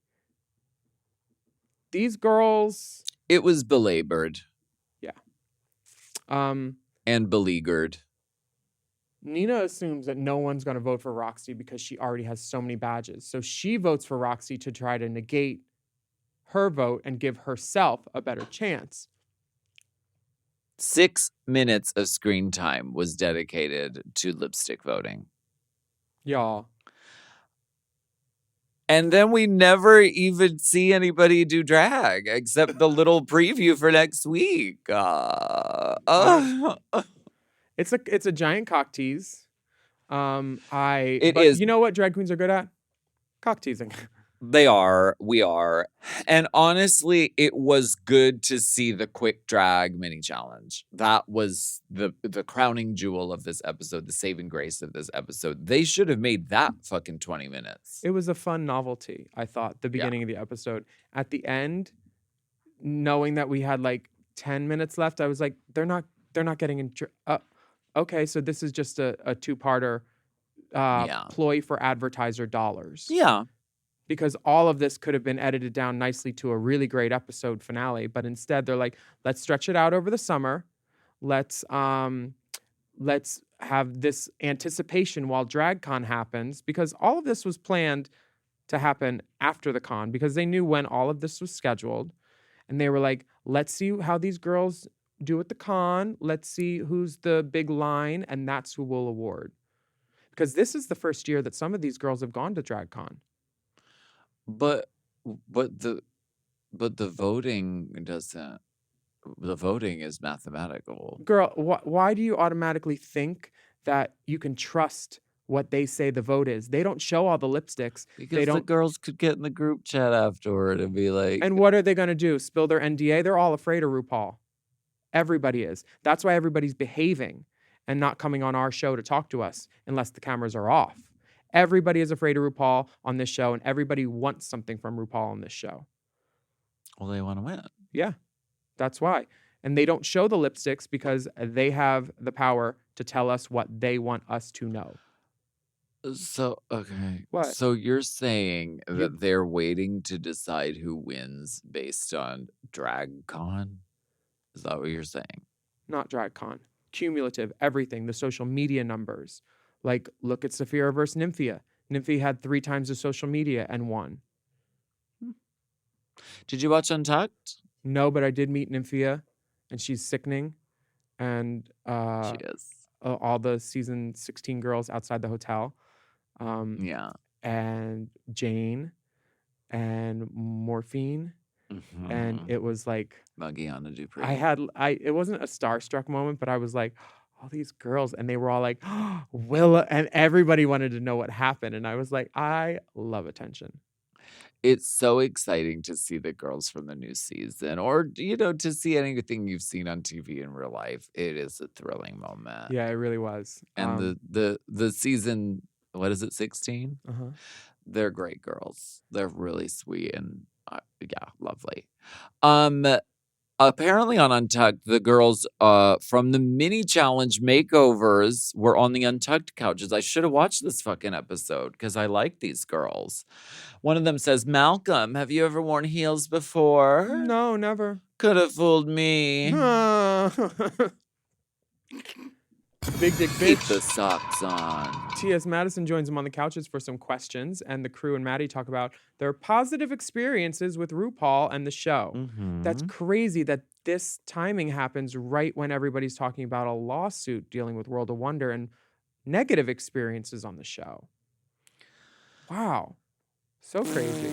These girls... It was belabored. Yeah. And beleaguered. Nina assumes that no one's going to vote for Roxxxy because she already has so many badges. So she votes for Roxxxy to try to negate her vote and give herself a better chance. 6 minutes of screen time was dedicated to lipstick voting. Y'all. And then we never even see anybody do drag except the little preview for next week. It's a giant cock tease. It is. You know what drag queens are good at? Cock teasing. They are. We are. And honestly, it was good to see the quick drag mini challenge. That was the crowning jewel of this episode, the saving grace of this episode. They should have made that fucking 20 minutes. It was a fun novelty, I thought, the beginning of the episode. At the end, knowing that we had like 10 minutes left, I was like, they're not getting in. Okay, so this is just a two-parter ploy for advertiser dollars. Yeah. Because all of this could have been edited down nicely to a really great episode finale, but instead they're like, let's stretch it out over the summer. Let's have this anticipation while DragCon happens, because all of this was planned to happen after the con because they knew when all of this was scheduled, and they were like, let's see how these girls do at the con. Let's see who's the big line, and that's who we'll award. Because this is the first year that some of these girls have gone to DragCon. But the voting doesn't. The voting is mathematical. Girl, why do you automatically think that you can trust what they say the vote is? They don't show all the lipsticks. Because the girls could get in the group chat afterward and be like... And what are they going to do? Spill their NDA? They're all afraid of RuPaul. Everybody is. That's why everybody's behaving and not coming on our show to talk to us unless the cameras are off. Everybody is afraid of RuPaul on this show, and everybody wants something from RuPaul on this show. Well, they want to win. Yeah, that's why. And they don't show the lipsticks because they have the power to tell us what they want us to know. So, okay. What? So you're saying that they're waiting to decide who wins based on DragCon? Is that what you're saying? Not DragCon. Cumulative, everything, the social media numbers. Like, look at Saphira versus Nymphia. Nymphia had 3 times the social media and won. Did you watch Untucked? No, but I did meet Nymphia, and she's sickening. And She is. all the season 16 girls outside the hotel. Yeah. And Jane and Morphine. And it was like... Magiana Dupree. It wasn't a starstruck moment, but I was like... all these girls, and they were all like, oh, Willa, and everybody wanted to know what happened. And I was like, I love attention. It's so exciting to see the girls from the new season, or, to see anything you've seen on TV in real life. It is a thrilling moment. Yeah, it really was. And the season, what is it, 16? Uh-huh. They're great girls. They're really sweet and, lovely. Apparently on Untucked, the girls from the mini challenge makeovers were on the Untucked couches. I should have watched this fucking episode because I like these girls. One of them says, Malcolm, have you ever worn heels before? No, never. Could have fooled me. Big dick Keep bitch. the socks on. T.S. Madison joins them on the couches for some questions, and the crew and Maddie talk about their positive experiences with RuPaul and the show. Mm-hmm. That's crazy that this timing happens right when everybody's talking about a lawsuit dealing with World of Wonder and negative experiences on the show. Wow. So crazy.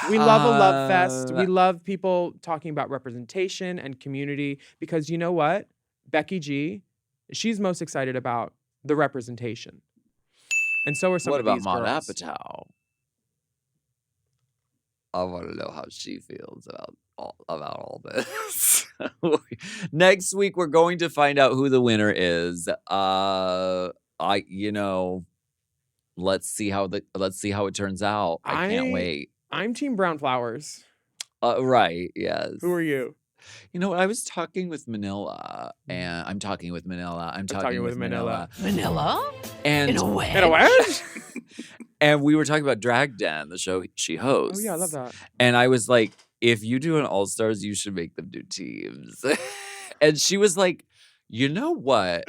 We love a love fest. We love people talking about representation and community because you know what? Becky G, she's most excited about the representation. And so are some of these girls. What about Maud Apatow? I want to know how she feels about all this. Next week, we're going to find out who the winner is. let's see how it turns out. I can't wait. I'm Team Brown Flowers. Right, yes. Who are you? You know, I was talking with Manila, and I'm talking with Manila. I'm talking with Manila. Manila? And In a way. In a wedge? And we were talking about Drag Den, the show she hosts. Oh yeah, I love that. And I was like, if you do an All-Stars, you should make them do teams. And she was like, you know what?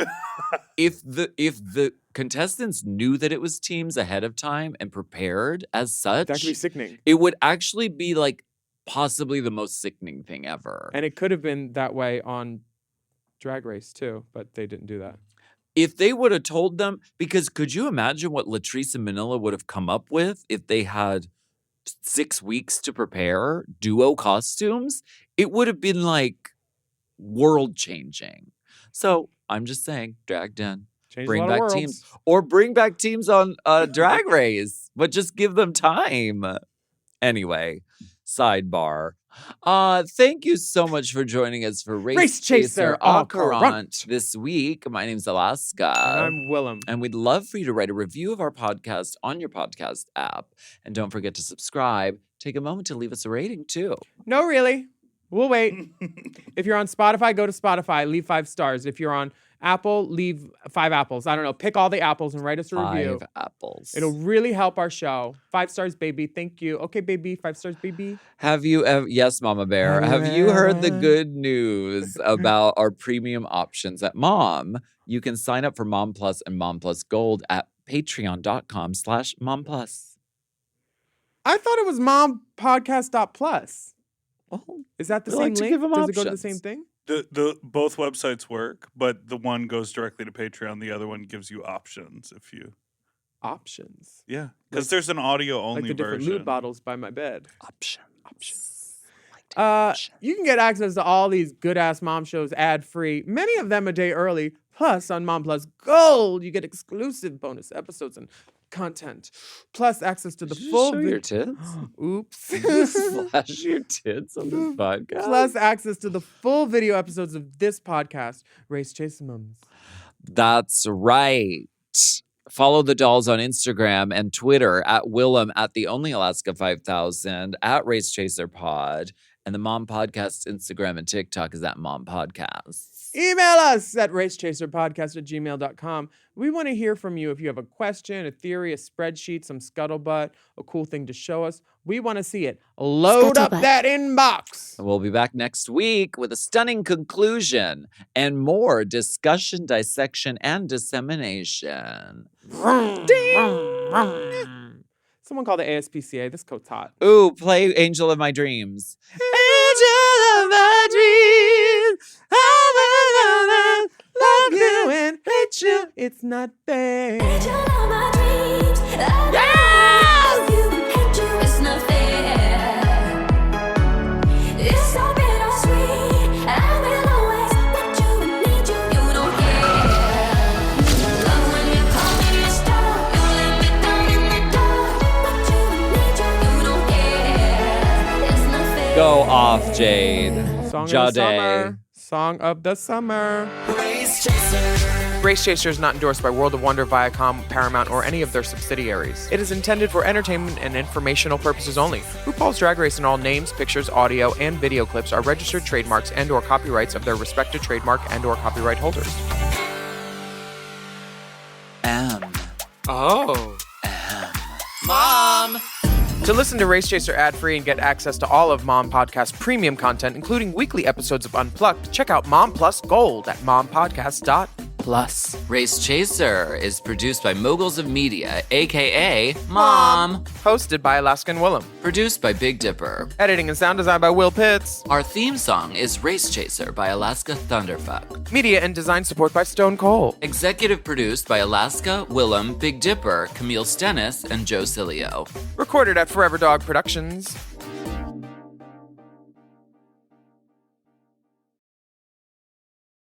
if the contestants knew that it was teams ahead of time and prepared as such, That could be sickening. it would actually be like possibly the most sickening thing ever. And it could have been that way on Drag Race too, but they didn't do that. If they would have told them, because could you imagine what Latrice and Manila would have come up with if they had 6 weeks to prepare duo costumes? It would have been like world changing. So I'm just saying, Drag Den, Changed bring a lot of back worlds. teams or bring back teams on Drag Race, but just give them time. Anyway, sidebar. Thank you so much for joining us for Race Chaser Au Au Courant. Courant this week. My name's Alaska. And I'm Willam. And we'd love for you to write a review of our podcast on your podcast app. And don't forget to subscribe. Take a moment to leave us a rating, too. No, really. We'll wait. If you're on Spotify, go to Spotify. Leave 5 stars. If you're on Apple, leave 5 apples. I don't know. Pick all the apples and write us a review. 5 apples. It'll really help our show. 5 stars, baby. Thank you. Okay, baby. 5 stars, baby. Have you ever, yes, Mama Bear, have you heard the good news about our premium options at Mom? You can sign up for Mom Plus and Mom Plus Gold at patreon.com/Mom Plus. I thought it was mompodcast.plus. Well, Is that the we same like to link? give 'em Does it go to the options. same thing? The both websites work, but the one goes directly to Patreon. The other one gives you options if you. Options. Yeah, because there's an audio only Like the different version. lube bottles by my bed. Options. You can get access to all these good-ass mom shows ad-free, many of them a day early. Plus, on Mom Plus Gold, you get exclusive bonus episodes and content. Plus, access to the Did you full show your tits? Oops. Just flash your tits on this podcast. Plus, access to the full video episodes of this podcast, Race Chaser Mums. That's right. Follow the dolls on Instagram and Twitter at Willam at the Only Alaska 5000 at Race Chaser Pod. And the Mom Podcast Instagram and TikTok is at Mom Podcasts. Email us at racechaserpodcast@gmail.com. We want to hear from you if you have a question, a theory, a spreadsheet, some scuttlebutt, a cool thing to show us. We want to see it. Load up Scuttlebutt. that inbox. And we'll be back next week with a stunning conclusion and more discussion, dissection, and dissemination. Someone called the ASPCA. This coat's hot. Ooh, play Angel of My Dreams. Angel of my dreams. Love you and hate you. It's not fair. Go off, Jade. Song of the Jade. summer. Song of the summer. Race Chaser is not endorsed by World of Wonder, Viacom, Paramount, or any of their subsidiaries. It is intended for entertainment and informational purposes only. RuPaul's Drag Race and all names, pictures, audio, and video clips are registered trademarks and/or copyrights of their respective trademark and/or copyright holders. Oh. Mom. To listen to Race Chaser ad-free and get access to all of Mom Podcast premium content, including weekly episodes of Unplugged, check out Mom Plus Gold at mompodcast.plus. Race Chaser is produced by Moguls of Media, a.k.a. Mom. Hosted by Alaska and Willam. Produced by Big Dipper. Editing and sound design by Will Pitts. Our theme song is Race Chaser by Alaska Thunderfuck. Media and design support by Stone Cole. Executive produced by Alaska, Willam, Big Dipper, Camille Stennis, and Joe Cilio. Recorded at Forever Dog Productions.